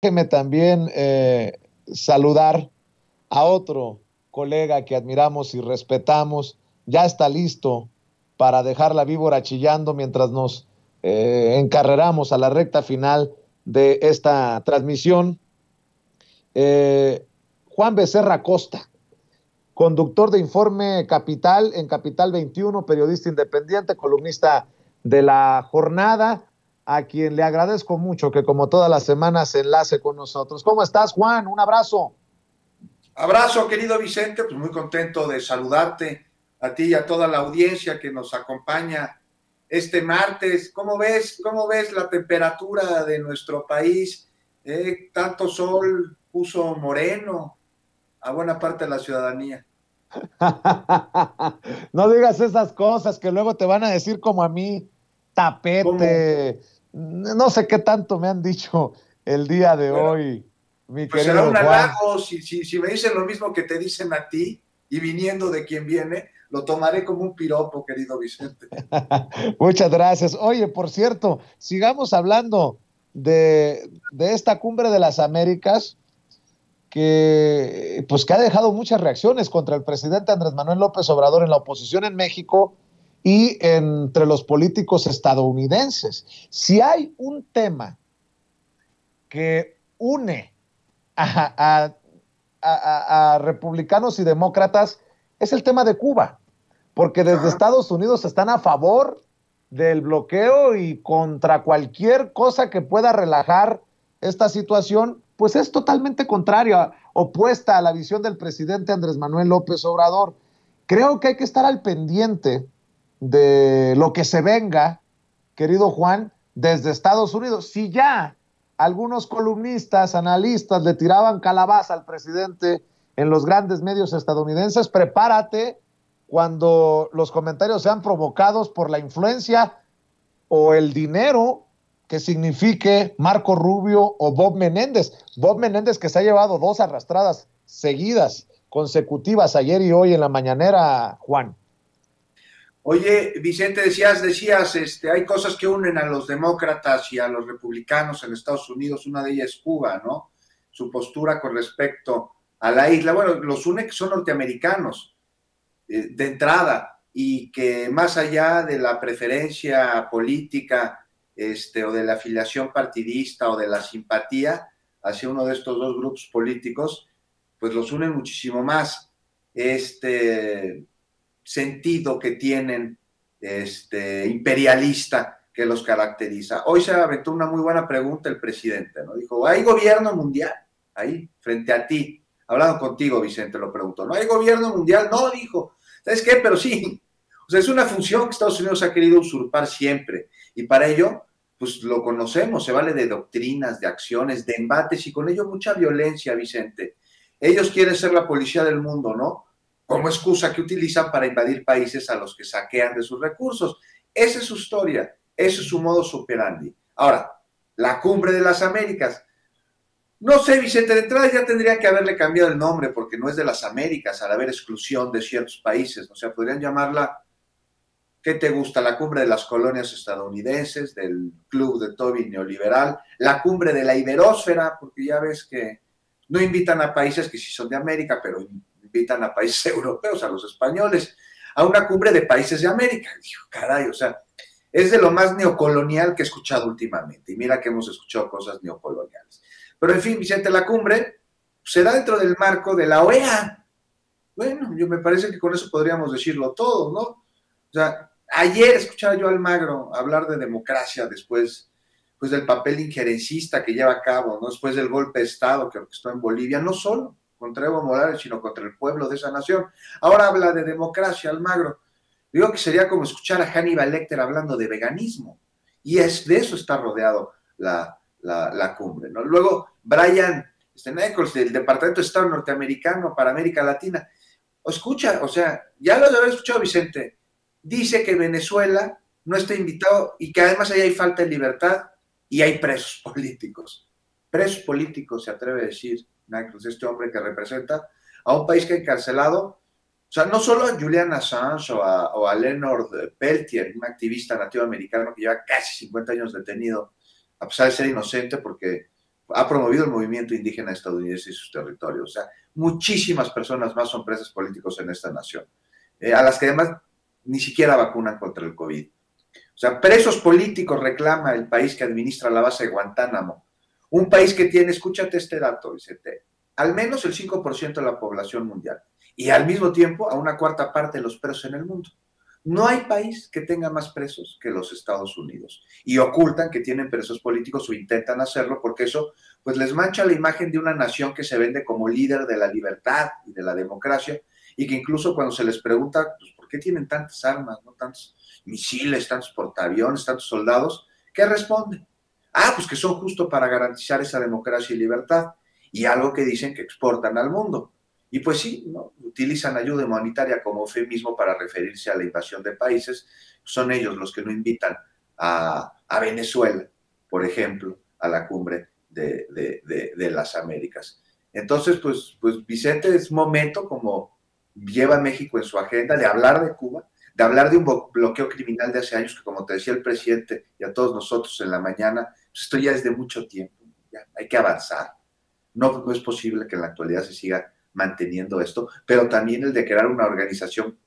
Déjeme también saludar a otro colega que admiramos y respetamos. Ya está listo para dejar la víbora chillando mientras nos encarreramos a la recta final de esta transmisión. Eh, Juan Becerra Costa, conductor de Informe Capital en Capital 21, periodista independiente, columnista de La Jornada, a quien le agradezco mucho que como todas las semanas se enlace con nosotros. ¿Cómo estás, Juan? Un abrazo. Abrazo, querido Vicente, pues muy contento de saludarte a ti y a toda la audiencia que nos acompaña este martes. ¿Cómo ves la temperatura de nuestro país? Tanto sol puso moreno a buena parte de la ciudadanía. No digas esas cosas que luego te van a decir como a mí, ¿Cómo? tapete. No sé qué tanto me han dicho el día de Bueno, hoy, mi pues será querido un Juan. halago. Si me dicen lo mismo que te dicen a ti y viniendo de quien viene, lo tomaré como un piropo, querido Vicente. Muchas gracias. Oye, por cierto, sigamos hablando de esta cumbre de las Américas que, pues, que ha dejado muchas reacciones contra el presidente Andrés Manuel López Obrador en la oposición en México y entre los políticos estadounidenses. Si hay un tema que une a, a republicanos y demócratas, es el tema de Cuba, porque desde Ajá. Estados Unidos están a favor del bloqueo y contra cualquier cosa que pueda relajar esta situación, pues es totalmente contraria, opuesta a la visión del presidente Andrés Manuel López Obrador. Creo que hay que estar al pendiente de lo que se venga, querido Juan, desde Estados Unidos. Si ya algunos columnistas, analistas le tiraban calabaza al presidente en los grandes medios estadounidenses, prepárate cuando los comentarios sean provocados por la influencia o el dinero que signifique Marco Rubio o Bob Menéndez. Bob Menéndez que se ha llevado dos arrastradas seguidas, consecutivas, ayer y hoy en la mañanera, Juan. Oye, Vicente, hay cosas que unen a los demócratas y a los republicanos en Estados Unidos. Una de ellas es Cuba, ¿no? Su postura con respecto a la isla. Bueno, los une que son norteamericanos de entrada y que más allá de la preferencia política o de la afiliación partidista o de la simpatía hacia uno de estos dos grupos políticos, pues los unen muchísimo más. Sentido que tienen imperialista que los caracteriza. Hoy se aventó una muy buena pregunta el presidente, ¿no? Dijo, ¿hay gobierno mundial? Ahí, frente a ti, hablando contigo, Vicente, lo preguntó, ¿no hay gobierno mundial? No, dijo, ¿sabes qué? Pero sí, o sea, es una función que Estados Unidos ha querido usurpar siempre, y para ello, pues lo conocemos, se vale de doctrinas, de acciones, de embates, y con ello mucha violencia, Vicente. Ellos quieren ser la policía del mundo, ¿no? Como excusa que utilizan para invadir países a los que saquean de sus recursos. Esa es su historia, ese es su modo operandi. Ahora, la cumbre de las Américas. No sé, Vicente, de entrada ya tendría que haberle cambiado el nombre porque no es de las Américas al haber exclusión de ciertos países. O sea, podrían llamarla, ¿qué te gusta? La cumbre de las colonias estadounidenses, del club de Tobin neoliberal, la cumbre de la iberósfera, porque ya ves que no invitan a países que sí son de América, pero invitan a países europeos, a los españoles, a una cumbre de países de América. Digo, caray, o sea, es de lo más neocolonial que he escuchado últimamente. Y mira que hemos escuchado cosas neocoloniales. Pero en fin, Vicente, la cumbre será dentro del marco de la OEA. Bueno, yo me parece que con eso podríamos decirlo todo, ¿no? O sea, ayer escuchaba yo a Almagro hablar de democracia después pues, del papel injerencista que lleva a cabo, ¿no? Después del golpe de Estado que orquestó en Bolivia, no solo contra Evo Morales, sino contra el pueblo de esa nación. Ahora habla de democracia, Almagro. Digo que sería como escuchar a Hannibal Lecter hablando de veganismo. Y es de eso está rodeado la cumbre, ¿no? Luego, Brian Nichols, del Departamento de Estado norteamericano para América Latina, escucha, o sea, ya lo haber escuchado, Vicente, dice que Venezuela no está invitado y que además ahí hay falta de libertad y hay presos políticos. Presos políticos, se atreve a decir Nichols, este hombre que representa a un país que ha encarcelado, o sea, no solo a Julian Assange o a Leonard Peltier, un activista nativo americano que lleva casi 50 años detenido, a pesar de ser inocente porque ha promovido el movimiento indígena estadounidense y sus territorios. O sea, muchísimas personas más son presos políticos en esta nación, a las que además ni siquiera vacunan contra el COVID. O sea, presos políticos reclama el país que administra la base de Guantánamo. Un país que tiene, escúchate este dato, Vicente, al menos el 5% de la población mundial y al mismo tiempo a una cuarta parte de los presos en el mundo. No hay país que tenga más presos que los Estados Unidos y ocultan que tienen presos políticos o intentan hacerlo porque eso pues les mancha la imagen de una nación que se vende como líder de la libertad y de la democracia y que incluso cuando se les pregunta pues, ¿por qué tienen tantas armas, no tantos misiles, tantos portaaviones, tantos soldados? ¿Qué responden? Ah, pues que son justo para garantizar esa democracia y libertad y algo que dicen que exportan al mundo. Y pues sí, ¿no? Utilizan ayuda humanitaria como eufemismo para referirse a la invasión de países. Son ellos los que no invitan a Venezuela, por ejemplo, a la cumbre de las Américas. Entonces, pues Vicente, es momento, como lleva México en su agenda, de hablar de Cuba, de hablar de un bloqueo criminal de hace años, que como te decía el presidente y a todos nosotros en la mañana, pues esto ya es de mucho tiempo, ya hay que avanzar. No es posible que en la actualidad se siga manteniendo esto, pero también el de crear una organización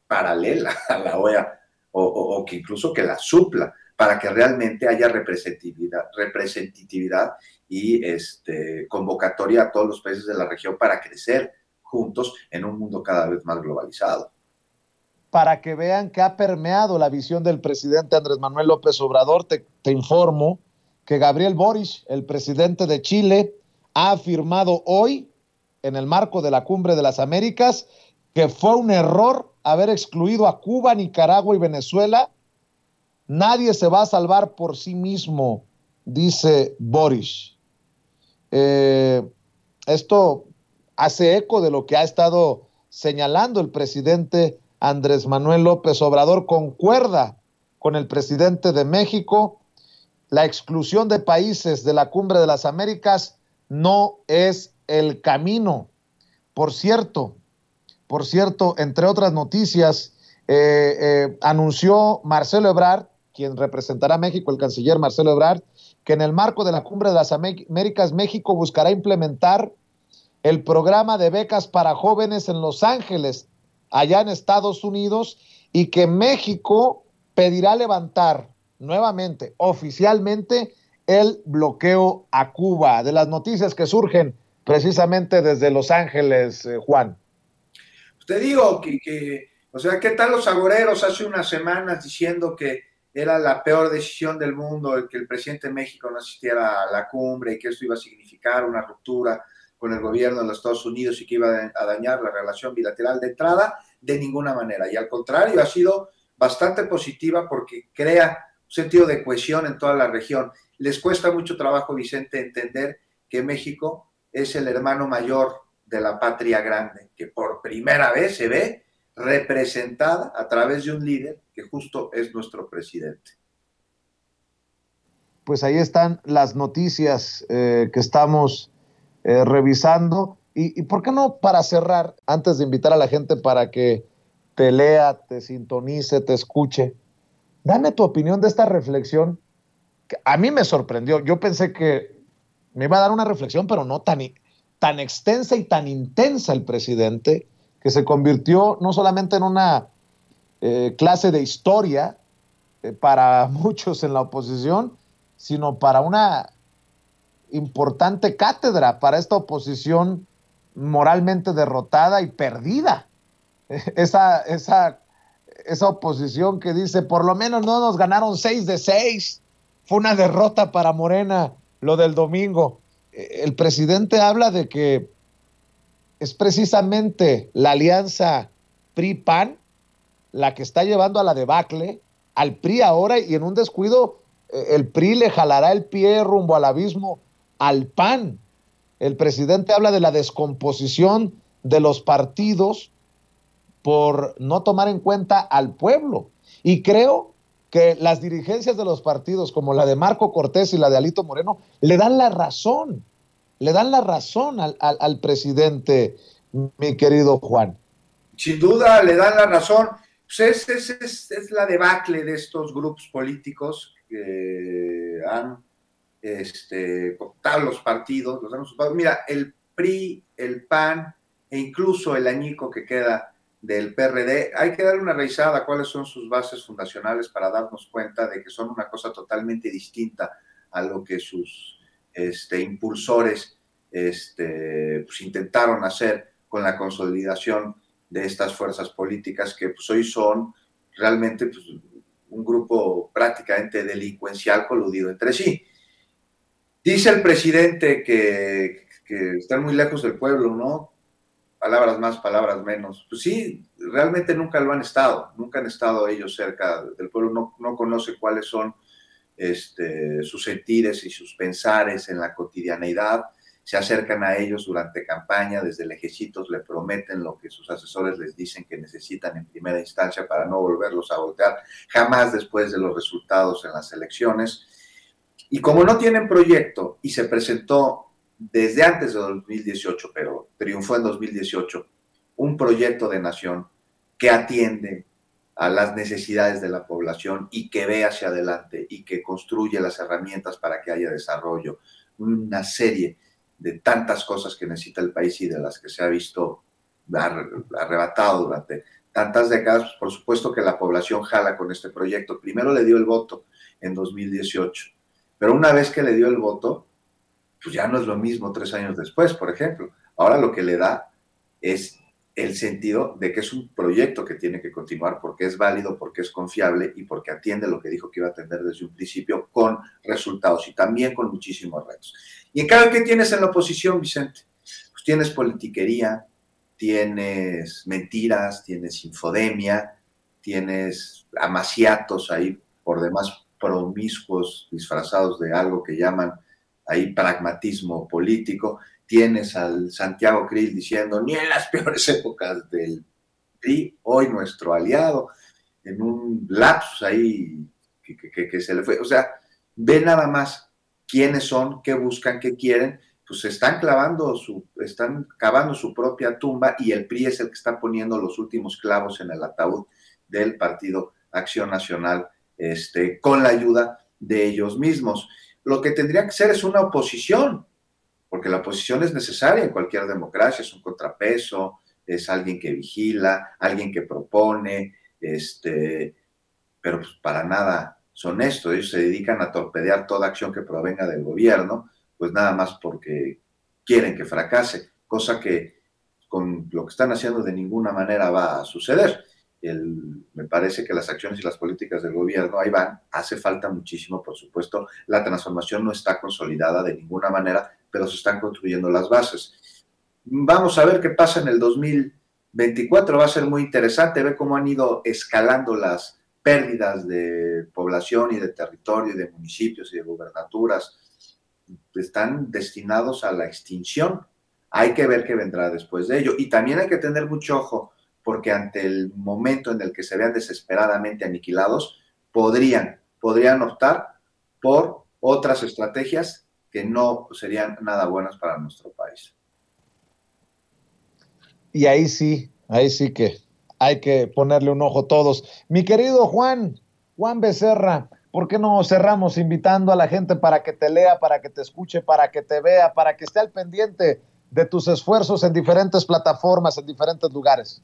paralela a la OEA o que incluso que la supla para que realmente haya representatividad y convocatoria a todos los países de la región para crecer juntos en un mundo cada vez más globalizado. Para que vean que ha permeado la visión del presidente Andrés Manuel López Obrador, te informo que Gabriel Boric, el presidente de Chile, ha afirmado hoy en el marco de la Cumbre de las Américas, que fue un error haber excluido a Cuba, Nicaragua y Venezuela. Nadie se va a salvar por sí mismo, dice Boric. Esto hace eco de lo que ha estado señalando el presidente Andrés Manuel López Obrador. Concuerda con el presidente de México. La exclusión de países de la Cumbre de las Américas no es el camino. Por cierto, entre otras noticias, anunció Marcelo Ebrard, quien representará a México, el canciller Marcelo Ebrard, que en el marco de la Cumbre de las Américas, México buscará implementar el programa de becas para jóvenes en Los Ángeles, allá en Estados Unidos, y que México pedirá levantar nuevamente, oficialmente, el bloqueo a Cuba. De las noticias que surgen precisamente desde Los Ángeles, Juan. Te digo o sea, ¿qué tal los agoreros hace unas semanas diciendo que era la peor decisión del mundo el que el presidente de México no asistiera a la cumbre y que esto iba a significar una ruptura con el gobierno de los Estados Unidos y que iba a dañar la relación bilateral de entrada? De ninguna manera. Y al contrario, ha sido bastante positiva porque crea un sentido de cohesión en toda la región. Les cuesta mucho trabajo, Vicente, entender que México es el hermano mayor de la patria grande, que por primera vez se ve representada a través de un líder que justo es nuestro presidente. Pues ahí están las noticias que estamos revisando. Y ¿por qué no, para cerrar, antes de invitar a la gente para que te lea, te sintonice, te escuche, dame tu opinión de esta reflexión que a mí me sorprendió? Yo pensé que me iba a dar una reflexión, pero no tan extensa y tan intensa el presidente, que se convirtió no solamente en una clase de historia para muchos en la oposición, sino para una importante cátedra para esta oposición moralmente derrotada y perdida. Esa oposición que dice, por lo menos no nos ganaron 6 de 6, fue una derrota para Morena lo del domingo. El presidente habla de que es precisamente la alianza PRI-PAN la que está llevando a la debacle al PRI ahora, y en un descuido el PRI le jalará el pie rumbo al abismo al PAN. El presidente habla de la descomposición de los partidos por no tomar en cuenta al pueblo. Y creo que las dirigencias de los partidos, como la de Marco Cortés y la de Alito Moreno, le dan la razón al presidente, mi querido Juan. Sin duda le dan la razón. Pues es la debacle de estos grupos políticos que han todos los partidos, los hemos ocupado. Mira, el PRI, el PAN e incluso el añico que queda del PRD, hay que darle una revisada a cuáles son sus bases fundacionales para darnos cuenta de que son una cosa totalmente distinta a lo que sus impulsores pues intentaron hacer con la consolidación de estas fuerzas políticas que pues hoy son realmente pues, un grupo prácticamente delincuencial coludido entre sí. Dice el presidente que están muy lejos del pueblo, ¿no? Palabras más, palabras menos. Pues sí, realmente nunca lo han estado, nunca han estado ellos cerca del pueblo, no conoce cuáles son sus sentires y sus pensares en la cotidianeidad, se acercan a ellos durante campaña, desde lejecitos le prometen lo que sus asesores les dicen que necesitan en primera instancia para no volverlos a voltear, jamás después de los resultados en las elecciones. Y como no tienen proyecto y se presentó desde antes de 2018, pero triunfó en 2018, un proyecto de nación que atiende a las necesidades de la población y que ve hacia adelante y que construye las herramientas para que haya desarrollo, una serie de tantas cosas que necesita el país y de las que se ha visto arrebatado durante tantas décadas. Por supuesto que la población jala con este proyecto. Primero le dio el voto en 2018, pero una vez que le dio el voto, pues ya no es lo mismo 3 años después, por ejemplo. Ahora lo que le da es el sentido de que es un proyecto que tiene que continuar porque es válido, porque es confiable y porque atiende lo que dijo que iba a atender desde un principio con resultados y también con muchísimos retos. Y en cambio, ¿qué tienes en la oposición, Vicente? Pues tienes politiquería, tienes mentiras, tienes infodemia, tienes amaciatos ahí por demás promiscuos disfrazados de algo que llaman ahí pragmatismo político. Tienes al Santiago Krill diciendo, ni en las peores épocas del PRI, hoy nuestro aliado, en un lapsus ahí que se le fue. O sea, ve nada más quiénes son, qué buscan, qué quieren, pues están cavando su propia tumba y el PRI es el que está poniendo los últimos clavos en el ataúd del Partido Acción Nacional, con la ayuda de ellos mismos. Lo que tendría que ser es una oposición, porque la oposición es necesaria en cualquier democracia, es un contrapeso, es alguien que vigila, alguien que propone, pero pues para nada son esto. Ellos se dedican a torpedear toda acción que provenga del gobierno, pues nada más porque quieren que fracase, cosa que con lo que están haciendo de ninguna manera va a suceder. Me parece que las acciones y las políticas del gobierno ahí van, hace falta muchísimo, por supuesto, la transformación no está consolidada de ninguna manera, pero se están construyendo las bases. Vamos a ver qué pasa en el 2024, va a ser muy interesante ver cómo han ido escalando las pérdidas de población y de territorio y de municipios y de gubernaturas. Están destinados a la extinción. Hay que ver qué vendrá después de ello. Y también hay que tener mucho ojo, porque ante el momento en el que se vean desesperadamente aniquilados, podrían optar por otras estrategias que no serían nada buenas para nuestro país. Y ahí sí que hay que ponerle un ojo todos. Mi querido Juan Becerra, ¿por qué no cerramos invitando a la gente para que te lea, para que te escuche, para que te vea, para que esté al pendiente de tus esfuerzos en diferentes plataformas, en diferentes lugares?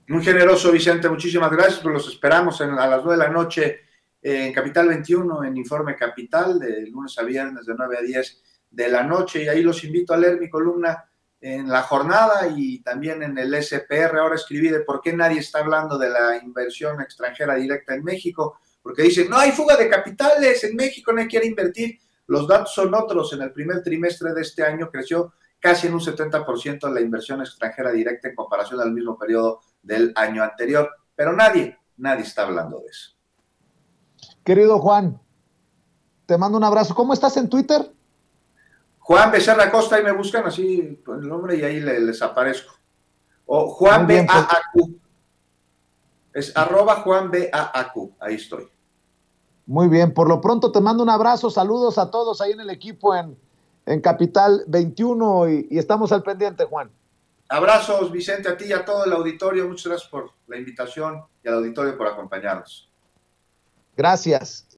Muy generoso, Vicente, muchísimas gracias. Pues los esperamos a las 9 de la noche en Capital 21, en Informe Capital, de lunes a viernes de 9 a 10 de la noche. Y ahí los invito a leer mi columna en La Jornada y también en el SPR. Ahora escribí de por qué nadie está hablando de la inversión extranjera directa en México, porque dicen, no hay fuga de capitales en México, nadie quiere invertir. Los datos son otros. En el primer trimestre de este año creció casi en un 70% la inversión extranjera directa en comparación al mismo periodo del año anterior, pero nadie está hablando de eso. Querido Juan, te mando un abrazo. ¿Cómo estás en Twitter? Juan Becerra Costa, ahí me buscan así con el nombre y ahí les aparezco. O Juan BAAQ. Es @JuanBAAQ, ahí estoy. Muy bien, por lo pronto te mando un abrazo, saludos a todos ahí en el equipo en Capital 21 y estamos al pendiente, Juan. Abrazos, Vicente, a ti y a todo el auditorio. Muchas gracias por la invitación y al auditorio por acompañarnos. Gracias.